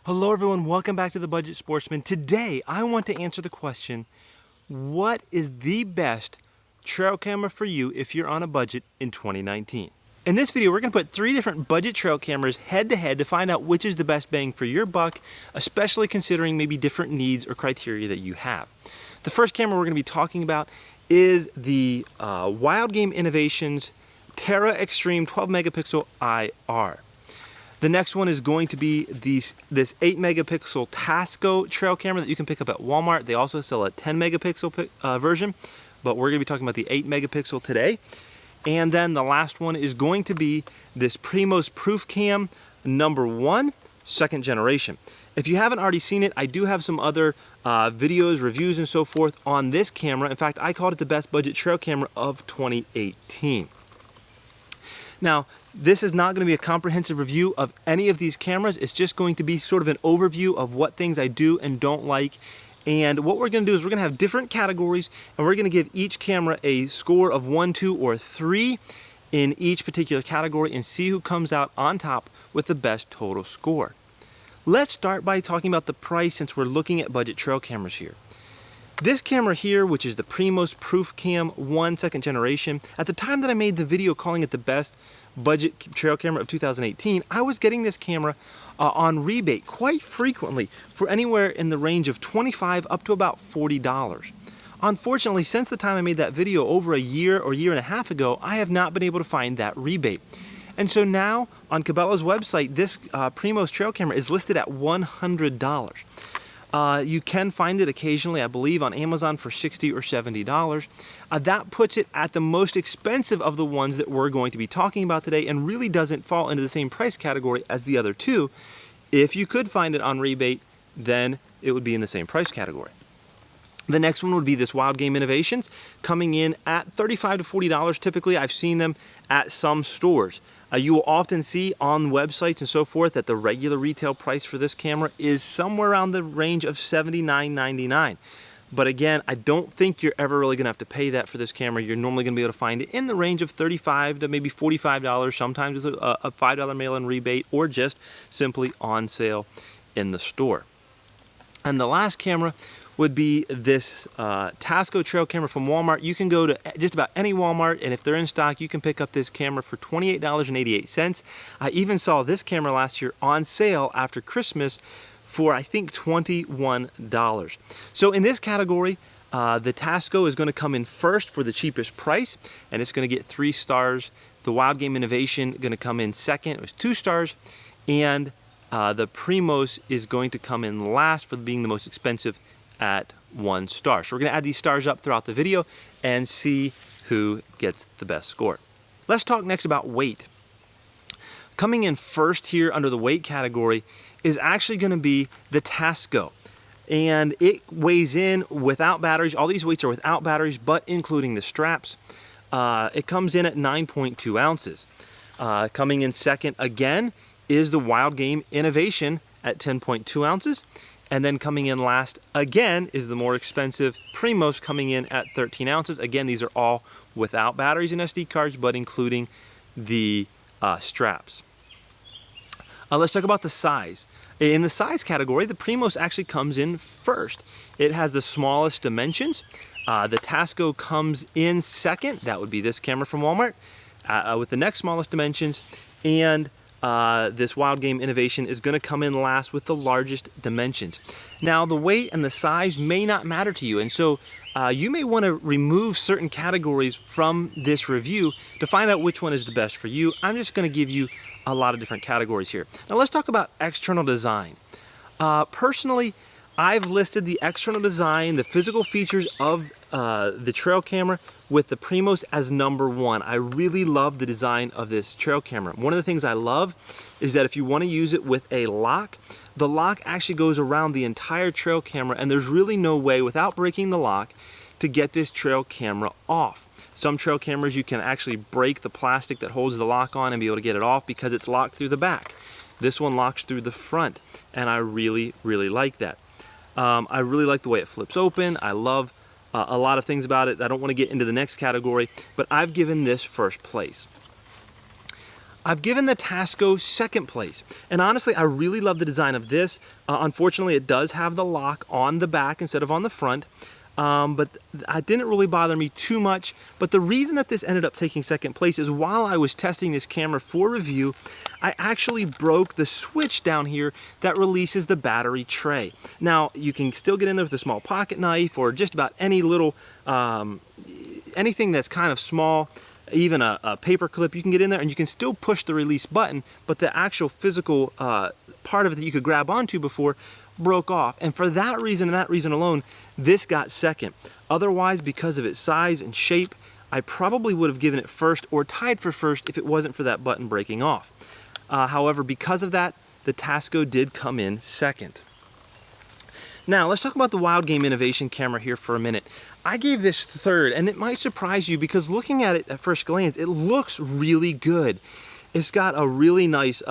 Hello everyone, welcome back to The Budget Sportsman. Today I want to answer the question, what is the best trail camera for you if you're on a budget in 2019? In this video we're going to put 3 different budget trail cameras head to head to find out which is the best bang for your buck, especially considering maybe different needs or criteria that you have. The first camera we're going to be talking about is the Wild Game Innovations Terra Extreme 12 megapixel IR. The next one is going to be this 8 megapixel Tasco trail camera that you can pick up at Walmart. They also sell a 10 megapixel version, but we're going to be talking about the 8 megapixel today. And then the last one is going to be this Primos Proof Cam #1, 2nd generation. If you haven't already seen it, I do have some other videos, reviews, and so forth on this camera. In fact, I called it the best budget trail camera of 2018. Now, this is not going to be a comprehensive review of any of these cameras. It's just going to be sort of an overview of what things I do and don't like. And what we're going to do is we're going to have different categories, and we're going to give each camera a score of 1, 2, or 3 in each particular category and see who comes out on top with the best total score. Let's start by talking about the price since we're looking at budget trail cameras here. This camera here, which is the Primos Proof Cam 1, 2nd generation, at the time that I made the video calling it the best budget trail camera of 2018, I was getting this camera on rebate quite frequently for anywhere in the range of $25 up to about $40. Unfortunately, since the time I made that video over a year or year and a half ago, I have not been able to find that rebate. And so now on Cabela's website, this Primos trail camera is listed at $100. You can find it occasionally, I believe, on Amazon for $60 or $70. That puts it at the most expensive of the ones that we're going to be talking about today and really doesn't fall into the same price category as the other two. If you could find it on rebate, then it would be in the same price category. The next one would be this Wild Game Innovations, coming in at $35 to $40 typically. I've seen them at some stores. You will often see on websites and so forth that the regular retail price for this camera is somewhere around the range of $79.99. But again, I don't think you're ever really going to have to pay that for this camera. You're normally going to be able to find it in the range of $35 to maybe $45, sometimes with a $5 mail-in rebate, or just simply on sale in the store. And the last camera would be this Tasco trail camera from Walmart. You can go to just about any Walmart, and if they're in stock, you can pick up this camera for $28.88. I even saw this camera last year on sale after Christmas for, I think, $21. So in this category, the Tasco is going to come in first for the cheapest price, and it's going to get 3 stars. The Wild Game Innovation going to come in second, it was 2 stars, and the Primos is going to come in last for being the most expensive at 1 star. So we're going to add these stars up throughout the video and see who gets the best score. Let's talk next about weight. Coming in first here under the weight category is actually going to be the Tasco. And it weighs in without batteries. All these weights are without batteries, but including the straps. It comes in at 9.2 ounces. Coming in second again is the Wild Game Innovation at 10.2 ounces. And then coming in last again is the more expensive Primos, coming in at 13 ounces. Again, these are all without batteries and SD cards, but including the straps. Let's talk about the size. In the size category, the Primos actually comes in first. It has the smallest dimensions. The Tasco comes in second. That would be this camera from Walmart with the next smallest dimensions. And this Wild Game Innovation is going to come in last with the largest dimensions. Now, the weight and the size may not matter to you, and so you may want to remove certain categories from this review to find out which one is the best for you. I'm just going to give you a lot of different categories here. Now, let's talk about external design. Personally, I've listed the external design, the physical features of the trail camera with the Primos as #1. I really love the design of this trail camera. One of the things I love is that if you want to use it with a lock, the lock actually goes around the entire trail camera, and there's really no way without breaking the lock to get this trail camera off. Some trail cameras you can actually break the plastic that holds the lock on and be able to get it off because it's locked through the back. This one locks through the front, and I really, really like that. I really like the way it flips open. I love a lot of things about it. I don't want to get into the next category, but I've given this first place. I've given the Tasco second place. And honestly, I really love the design of this. Unfortunately, it does have the lock on the back instead of on the front. But it didn't really bother me too much. But the reason that this ended up taking second place is while I was testing this camera for review, I actually broke the switch down here that releases the battery tray. Now, you can still get in there with a small pocket knife or just about any little, anything that's kind of small, even a paper clip, you can get in there and you can still push the release button, but the actual physical part of it that you could grab onto before broke off. And for that reason and that reason alone, this got second. Otherwise, because of its size and shape, I probably would have given it first or tied for first if it wasn't for that button breaking off. However, because of that, the Tasco did come in second. Now, let's talk about the Wild Game Innovation camera here for a minute. I gave this third, and it might surprise you because looking at it at first glance, it looks really good. It's got a really nice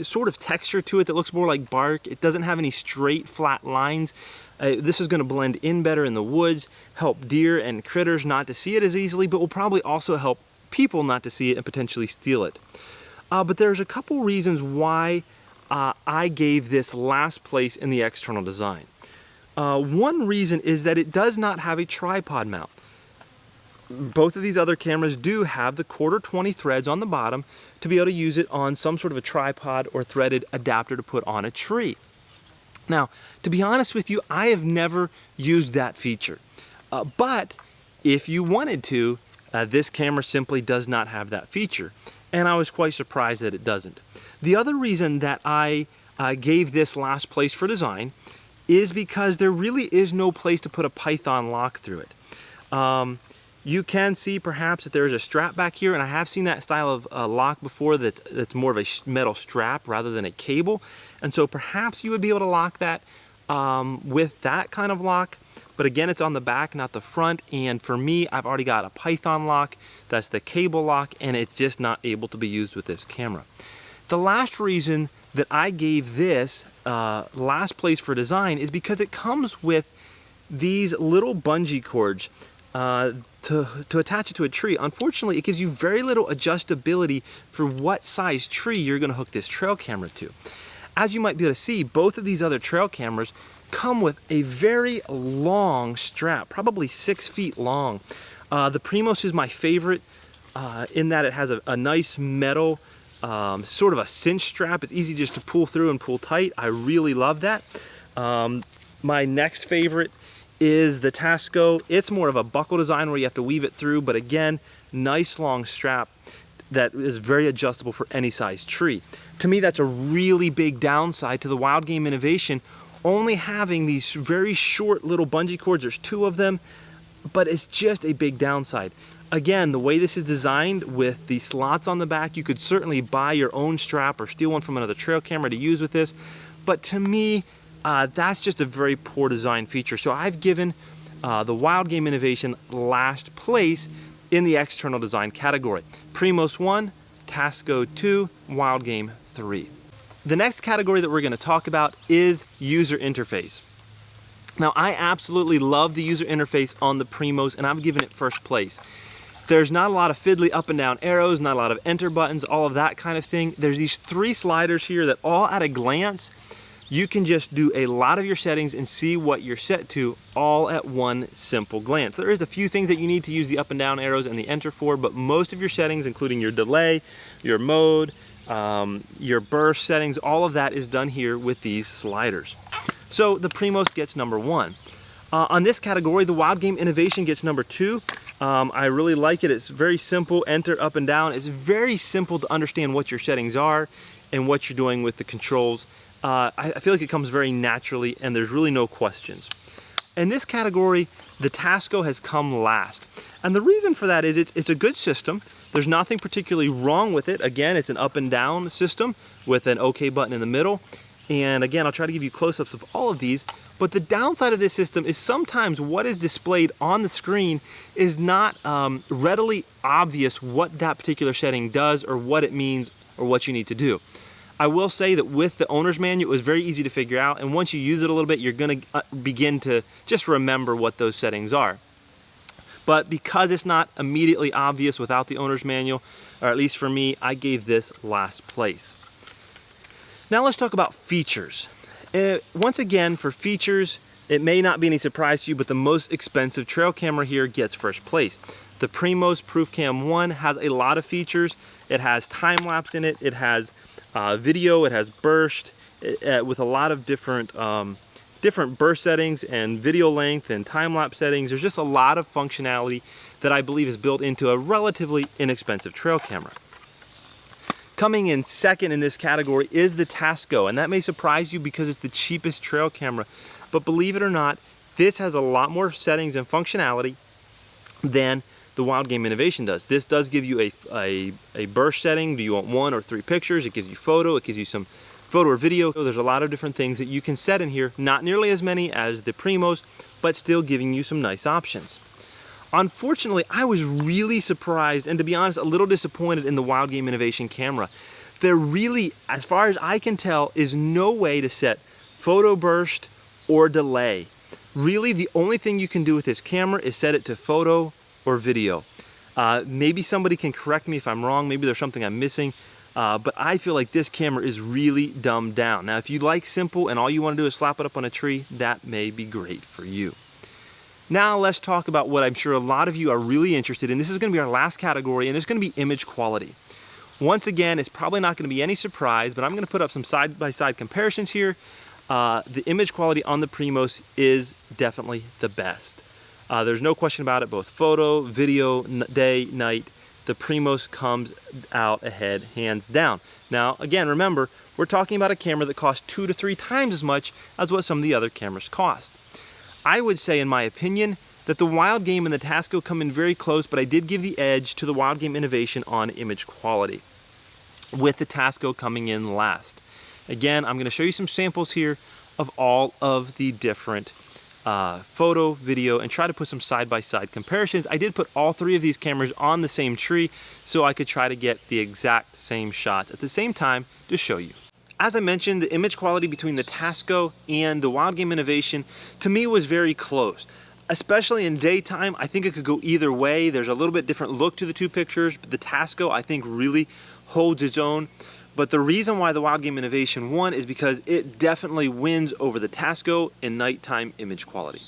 sort of texture to it that looks more like bark. It doesn't have any straight, flat lines. This is going to blend in better in the woods, help deer and critters not to see it as easily, but will probably also help people not to see it and potentially steal it. But there's a couple reasons why I gave this last place in the external design. One reason is that it does not have a tripod mount. Both of these other cameras do have the 1/4 threads on the bottom to be able to use it on some sort of a tripod or threaded adapter to put on a tree. Now, to be honest with you, I have never used that feature. But if you wanted to, this camera simply does not have that feature. And I was quite surprised that it doesn't. The other reason that I gave this last place for design is because there really is no place to put a Python lock through it. You can see perhaps that there's a strap back here, and I have seen that style of lock before that's more of a metal strap rather than a cable. And so perhaps you would be able to lock that with that kind of lock. But again, it's on the back, not the front. And for me, I've already got a Python lock. That's the cable lock, and it's just not able to be used with this camera. The last reason that I gave this last place for design is because it comes with these little bungee cords to attach it to a tree. Unfortunately, it gives you very little adjustability for what size tree you're going to hook this trail camera to. As you might be able to see, both of these other trail cameras come with a very long strap, probably 6 feet long. The Primos is my favorite in that it has a nice metal sort of a cinch strap. It's easy just to pull through and pull tight. I really love that. My next favorite is the Tasco. It's more of a buckle design where you have to weave it through, but again, nice long strap that is very adjustable for any size tree. To me, that's a really big downside to the Wild Game Innovation, only having these very short little bungee cords. There's 2 of them, but it's just a big downside. Again, the way this is designed with the slots on the back, you could certainly buy your own strap or steal one from another trail camera to use with this. But to me, that's just a very poor design feature. So I've given the Wild Game Innovation last place in the external design category. Primos 1, Tasco 2, Wild Game 3. The next category that we're going to talk about is user interface. Now, I absolutely love the user interface on the Primos, and I've given it first place. There's not a lot of fiddly up and down arrows, not a lot of enter buttons, all of that kind of thing. There's these 3 sliders here that all at a glance, you can just do a lot of your settings and see what you're set to all at one simple glance. There is a few things that you need to use the up and down arrows and the enter for, but most of your settings, including your delay, your mode, your burst settings, all of that is done here with these sliders. So the Primos gets number 1. On this category, the Wild Game Innovation gets number 2. I really like it. It's very simple, enter up and down. It's very simple to understand what your settings are and what you're doing with the controls. I feel like it comes very naturally and there's really no questions. In this category, the Tasco has come last. And the reason for that is it's a good system. There's nothing particularly wrong with it. Again, it's an up and down system with an OK button in the middle. And again, I'll try to give you close-ups of all of these. But the downside of this system is sometimes what is displayed on the screen is not readily obvious what that particular setting does or what it means or what you need to do. I will say that with the owner's manual, it was very easy to figure out, and once you use it a little bit, you're going to begin to just remember what those settings are. But because it's not immediately obvious without the owner's manual, or at least for me, I gave this last place. Now let's talk about features. Once again, for features, it may not be any surprise to you, but the most expensive trail camera here gets first place. The Primos ProofCam 1 has a lot of features. It has time-lapse in it, it has video, it has burst, with a lot of different burst settings and video length and time-lapse settings. There's just a lot of functionality that I believe is built into a relatively inexpensive trail camera. Coming in second in this category is the Tasco, and that may surprise you because it's the cheapest trail camera, but believe it or not, this has a lot more settings and functionality than the Wild Game Innovation does. This does give you a burst setting. Do you want 1 or 3 pictures? It gives you photo, it gives you some photo or video. There's a lot of different things that you can set in here, not nearly as many as the Primos, but still giving you some nice options. Unfortunately, I was really surprised and, to be honest, a little disappointed in the Wild Game Innovation camera. There really, as far as I can tell, is no way to set photo burst or delay. Really, the only thing you can do with this camera is set it to photo or video. Maybe somebody can correct me if I'm wrong, maybe there's something I'm missing, but I feel like this camera is really dumbed down. Now, if you like simple and all you want to do is slap it up on a tree, that may be great for you. Now let's talk about what I'm sure a lot of you are really interested in. This is going to be our last category, and it's going to be image quality. Once again, it's probably not going to be any surprise, but I'm going to put up some side-by-side comparisons here. The image quality on the Primos is definitely the best. There's no question about it, both photo, video, day, night, the Primos comes out ahead, hands down. Now, again, remember, we're talking about a camera that costs 2 to 3 times as much as what some of the other cameras cost. I would say, in my opinion, that the Wild Game and the Tasco come in very close, but I did give the edge to the Wild Game Innovation on image quality, with the Tasco coming in last. Again, I'm going to show you some samples here of all of the different photo, video, and try to put some side-by-side comparisons. I did put all 3 of these cameras on the same tree so I could try to get the exact same shots at the same time to show you. As I mentioned, the image quality between the Tasco and the Wild Game Innovation to me was very close. Especially in daytime, I think it could go either way. There's a little bit different look to the 2 pictures, but the Tasco I think really holds its own. But the reason why the Wild Game Innovation won is because it definitely wins over the Tasco in nighttime image quality.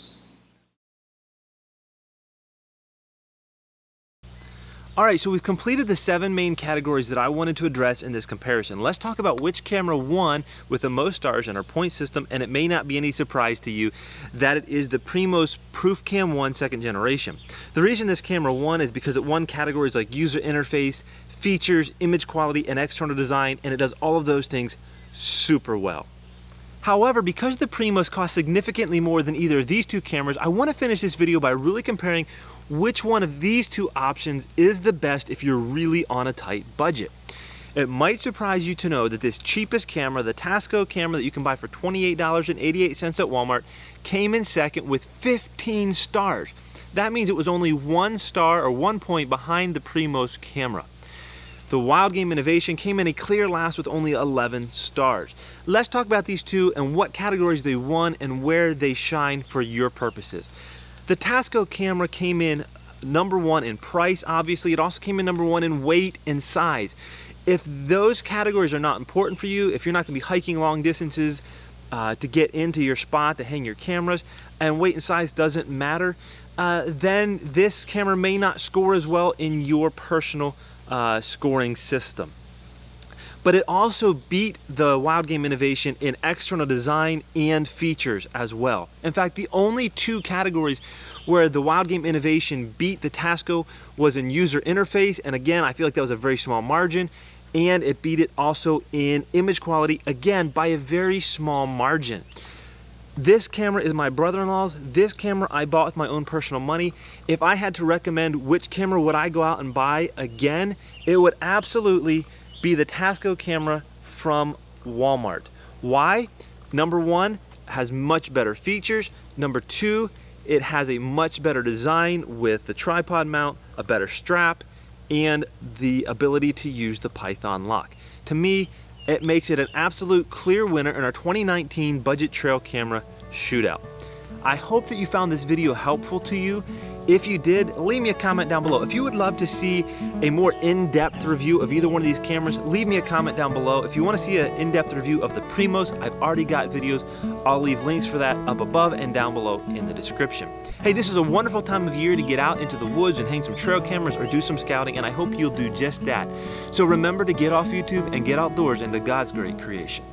Alright, so we've completed the 7 main categories that I wanted to address in this comparison. Let's talk about which camera won with the most stars in our point system, and it may not be any surprise to you that it is the Primos ProofCam 1 2nd generation. The reason this camera won is because it won categories like user interface, features, image quality, and external design, and it does all of those things super well. However, because the Primos cost significantly more than either of these 2 cameras, I want to finish this video by really comparing which one of these 2 options is the best if you're really on a tight budget. It might surprise you to know that this cheapest camera, the Tasco camera that you can buy for $28.88 at Walmart, came in second with 15 stars. That means it was only 1 star or 1 point behind the Primos camera. The Wild Game Innovation came in a clear last with only 11 stars. Let's talk about these 2 and what categories they won and where they shine for your purposes. The Tasco camera came in number 1 in price, obviously. It also came in number 1 in weight and size. If those categories are not important for you, if you're not going to be hiking long distances to get into your spot to hang your cameras, and weight and size doesn't matter, then this camera may not score as well in your personal scoring system. But it also beat the Wild Game Innovation in external design and features as well. In fact, the only 2 categories where the Wild Game Innovation beat the Tasco was in user interface, and again, I feel like that was a very small margin, and it beat it also in image quality, again, by a very small margin. This camera is my brother-in-law's. This camera I bought with my own personal money. If I had to recommend which camera would I go out and buy again, it would absolutely be the Tasco camera from Walmart. Why? Number 1, has much better features. Number 2, it has a much better design with the tripod mount, a better strap, and the ability to use the Python lock. To me, it makes it an absolute clear winner in our 2019 budget trail camera shootout. I hope that you found this video helpful to you. If you did, leave me a comment down below. If you would love to see a more in-depth review of either one of these cameras, leave me a comment down below. If you want to see an in-depth review of the Primos, I've already got videos. I'll leave links for that up above and down below in the description. Hey, this is a wonderful time of year to get out into the woods and hang some trail cameras or do some scouting, and I hope you'll do just that. So remember to get off YouTube and get outdoors into God's great creation.